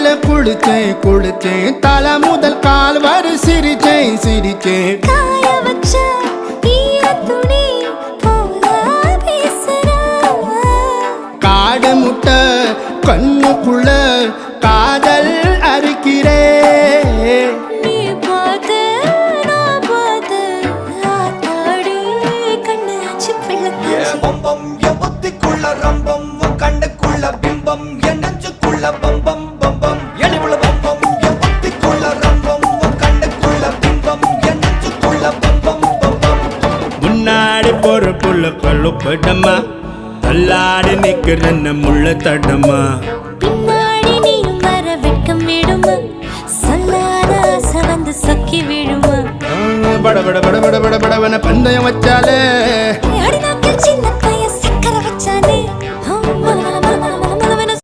தண்ணியில குளிச்சேன் குளிச்சேன் தலை முதல் கால் வரை சிரிச்சேன் சிரிச்சேன் காய வச்ச ஈரத்துணி போல பேசுறா காடு முட்டை கண்ணுக்குள்ள காதல் அறுக்கிறே நீ பார்த்து நான் பார்த்து ஆத்தாடி கண்ணாச்சு பிள்ளை பம்பம் என் புத்திக்குள்ள ரம்பம் உன் கண்ணுக்குள்ள பிம்பம் என் நெஞ்சுக்குள்ள பம்பம் பம்பம் எளிவுள்ள பம்பம் என் புத்திக்குள்ள ரம்பம் உன் கண்ணுக்குள்ள பிம்பம் என் நெஞ்சுக்குள்ள பம்பம் பம்பம் முன்னாடி போற புள்ள கழுப்படமா தள்ளாடி நிக்கிறன்ன முள்ள தடமா பின்னாடி நீயும் வர வெட்கம் விடுமா சொல்லாத ஆசை வந்து சொக்கி விழுமா பட பட பட பட பட படவன பந்தயம் வச்சாலே